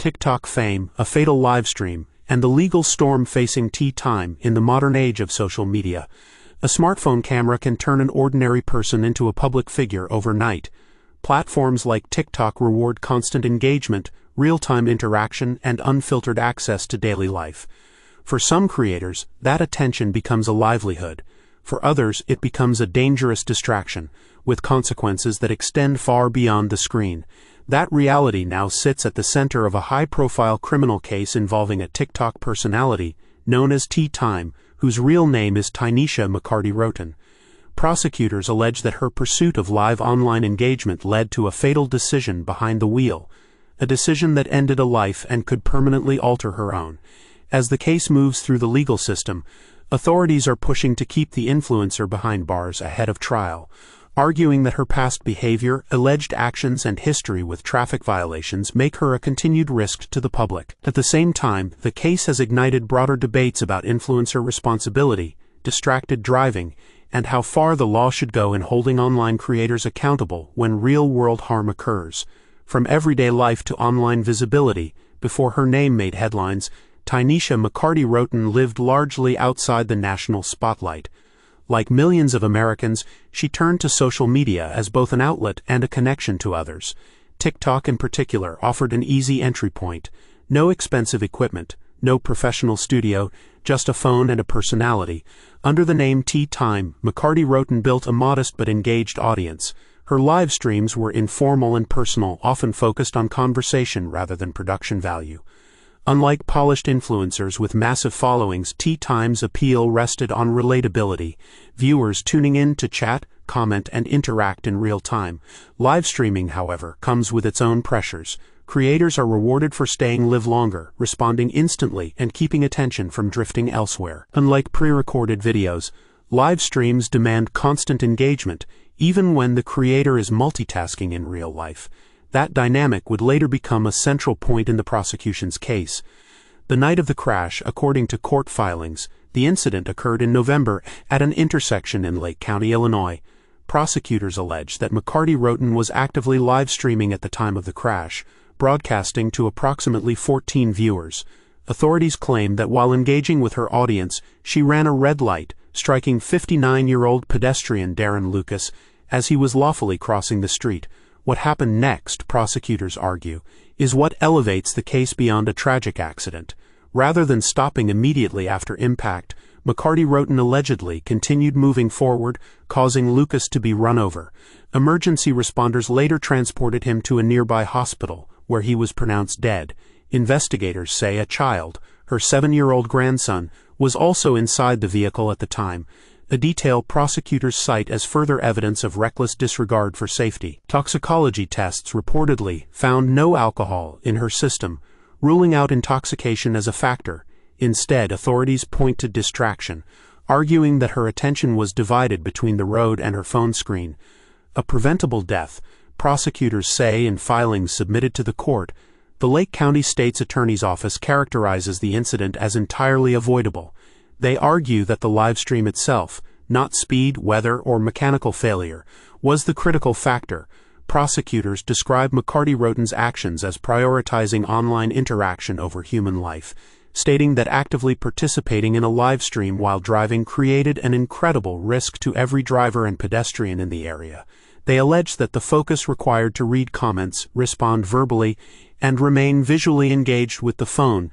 TikTok fame, a fatal livestream, and the legal storm facing Tea Tyme in the modern age of social media. A smartphone camera can turn an ordinary person into a public figure overnight. Platforms like TikTok reward constant engagement, real-time interaction, and unfiltered access to daily life. For some creators, that attention becomes a livelihood. For others, it becomes a dangerous distraction, with consequences that extend far beyond the screen. That reality now sits at the center of a high-profile criminal case involving a TikTok personality known as Tea Tyme, whose real name is Tynesha McCarty-Wroten. Prosecutors allege that her pursuit of live online engagement led to a fatal decision behind the wheel, a decision that ended a life and could permanently alter her own. As the case moves through the legal system, authorities are pushing to keep the influencer behind bars ahead of trial, arguing that her past behavior, alleged actions, and history with traffic violations make her a continued risk to the public. At the same time, the case has ignited broader debates about influencer responsibility, distracted driving, and how far the law should go in holding online creators accountable when real-world harm occurs. From everyday life to online visibility, before her name made headlines, Tynesha McCarty-Wroten lived largely outside the national spotlight. Like millions of Americans, she turned to social media as both an outlet and a connection to others. TikTok in particular offered an easy entry point. No expensive equipment, no professional studio, just a phone and a personality. Under the name Tea Tyme, McCarty-Wroten built a modest but engaged audience. Her live streams were informal and personal, often focused on conversation rather than production value. Unlike polished influencers with massive followings, Tea Tyme's appeal rested on relatability, viewers tuning in to chat, comment, and interact in real time. Live streaming, however, comes with its own pressures. Creators are rewarded for staying live longer, responding instantly, and keeping attention from drifting elsewhere. Unlike pre-recorded videos, live streams demand constant engagement, even when the creator is multitasking in real life. That dynamic would later become a central point in the prosecution's case. The night of the crash, according to court filings, the incident occurred in November at an intersection in Lake County, Illinois. Prosecutors allege that McCarty-Wroten was actively live streaming at the time of the crash, broadcasting to approximately 14 viewers. Authorities claim that while engaging with her audience, she ran a red light, striking 59-year-old pedestrian Darren Lucas as he was lawfully crossing the street. What happened next, prosecutors argue, is what elevates the case beyond a tragic accident. Rather than stopping immediately after impact, McCarty-Wroten allegedly continued moving forward, causing Lucas to be run over. Emergency responders later transported him to a nearby hospital, where he was pronounced dead. Investigators say a child, her 7-year-old grandson, was also inside the vehicle at the time, a detail prosecutors cite as further evidence of reckless disregard for safety. Toxicology tests reportedly found no alcohol in her system, ruling out intoxication as a factor. Instead, authorities point to distraction, arguing that her attention was divided between the road and her phone screen. A preventable death, prosecutors say in filings submitted to the court. The Lake County State's Attorney's Office characterizes the incident as entirely avoidable. They argue that the live stream itself, not speed, weather, or mechanical failure, was the critical factor. Prosecutors describe McCarty-Wroten's actions as prioritizing online interaction over human life, stating that actively participating in a live stream while driving created an incredible risk to every driver and pedestrian in the area. They allege that the focus required to read comments, respond verbally, and remain visually engaged with the phone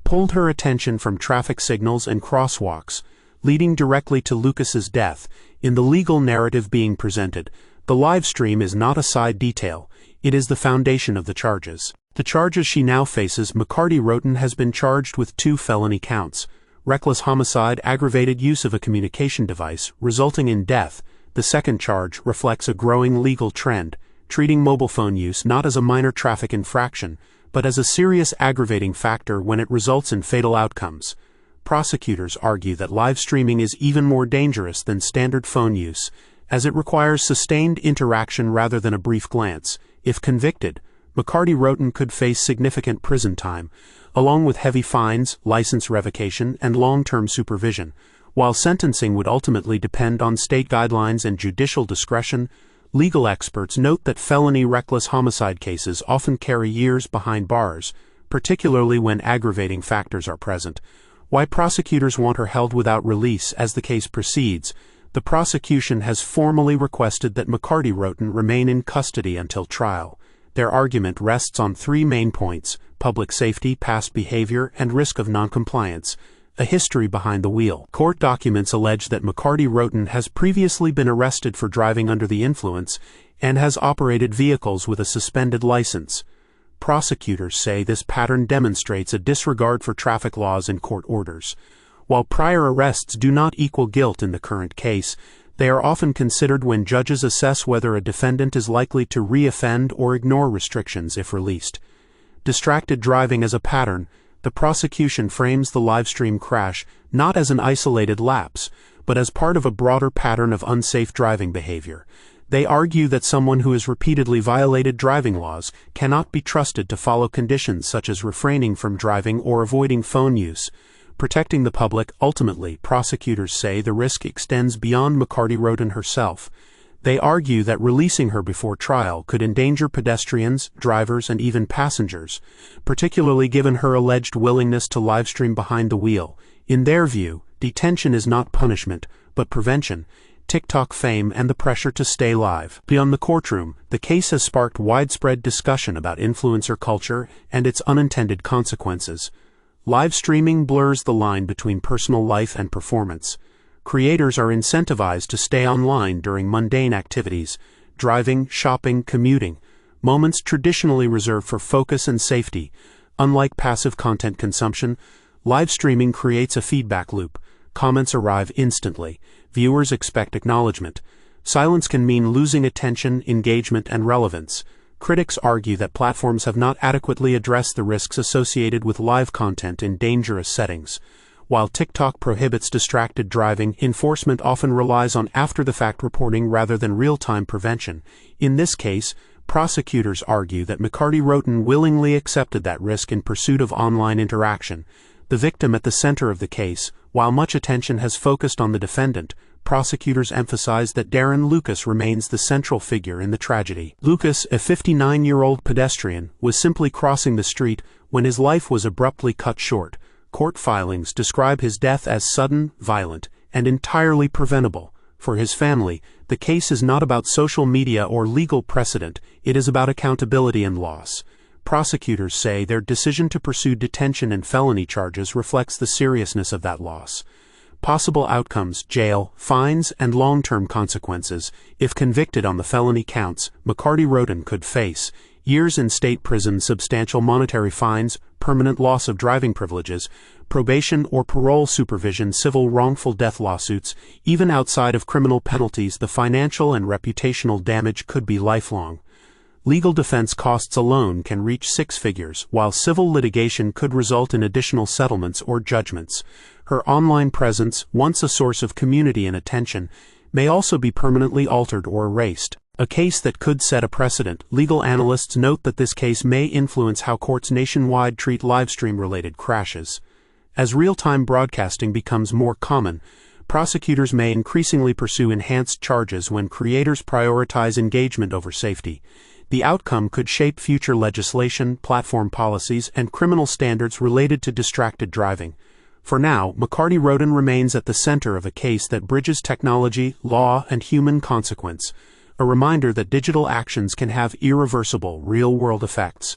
pulled her attention from traffic signals and crosswalks, leading directly to Lucas's death. In the legal narrative being presented, the live stream is not a side detail, it is the foundation of the charges. The charges she now faces, McCarty-Wroten has been charged with 2 felony counts: reckless homicide, aggravated use of a communication device, resulting in death. The second charge reflects a growing legal trend, treating mobile phone use not as a minor traffic infraction, but as a serious aggravating factor when it results in fatal outcomes. Prosecutors argue that live streaming is even more dangerous than standard phone use, as it requires sustained interaction rather than a brief glance. If convicted, McCarty-Wroten could face significant prison time, along with heavy fines, license revocation, and long-term supervision. While sentencing would ultimately depend on state guidelines and judicial discretion, legal experts note that felony reckless homicide cases often carry years behind bars, particularly when aggravating factors are present. Why prosecutors want her held without release as the case proceeds. The prosecution has formally requested that McCarty-Wroten remain in custody until trial. Their argument rests on three main points: public safety, past behavior, and risk of noncompliance. A history behind the wheel. Court documents allege that McCarty-Wroten has previously been arrested for driving under the influence and has operated vehicles with a suspended license. Prosecutors say this pattern demonstrates a disregard for traffic laws and court orders. While prior arrests do not equal guilt in the current case, they are often considered when judges assess whether a defendant is likely to re-offend or ignore restrictions if released. Distracted driving as a pattern. The prosecution frames the Livestream crash not as an isolated lapse, but as part of a broader pattern of unsafe driving behavior. They argue that someone who has repeatedly violated driving laws cannot be trusted to follow conditions such as refraining from driving or avoiding phone use. Protecting the public. Ultimately, prosecutors say the risk extends beyond McCarty-Wroten herself. They argue that releasing her before trial could endanger pedestrians, drivers, and even passengers, particularly given her alleged willingness to livestream behind the wheel. In their view, detention is not punishment, but prevention. TikTok fame and the pressure to stay live. Beyond the courtroom, the case has sparked widespread discussion about influencer culture and its unintended consequences. Live streaming blurs the line between personal life and performance. Creators are incentivized to stay online during mundane activities, driving, shopping, commuting, moments traditionally reserved for focus and safety. Unlike passive content consumption, live streaming creates a feedback loop. Comments arrive instantly. Viewers expect acknowledgement. Silence can mean losing attention, engagement, and relevance. Critics argue that platforms have not adequately addressed the risks associated with live content in dangerous settings. While TikTok prohibits distracted driving, enforcement often relies on after-the-fact reporting rather than real-time prevention. In this case, prosecutors argue that McCarty-Wroten willingly accepted that risk in pursuit of online interaction. The victim at the center of the case. While much attention has focused on the defendant, prosecutors emphasize that Darren Lucas remains the central figure in the tragedy. Lucas, a 59-year-old pedestrian, was simply crossing the street when his life was abruptly cut short. Court filings describe his death as sudden, violent, and entirely preventable. For his family, the case is not about social media or legal precedent, it is about accountability and loss. Prosecutors say their decision to pursue detention and felony charges reflects the seriousness of that loss. Possible outcomes: jail, fines, and long-term consequences. If convicted on the felony counts, McCarty-Wroten could face years in state prison, substantial monetary fines, permanent loss of driving privileges, probation or parole supervision, civil wrongful death lawsuits. Even outside of criminal penalties, the financial and reputational damage could be lifelong. Legal defense costs alone can reach six figures, while civil litigation could result in additional settlements or judgments. Her online presence, once a source of community and attention, may also be permanently altered or erased. A case that could set a precedent. Legal analysts note that this case may influence how courts nationwide treat livestream-related crashes. As real-time broadcasting becomes more common, prosecutors may increasingly pursue enhanced charges when creators prioritize engagement over safety. The outcome could shape future legislation, platform policies, and criminal standards related to distracted driving. For now, McCarty-Wroten remains at the center of a case that bridges technology, law, and human consequence, a reminder that digital actions can have irreversible, real-world effects.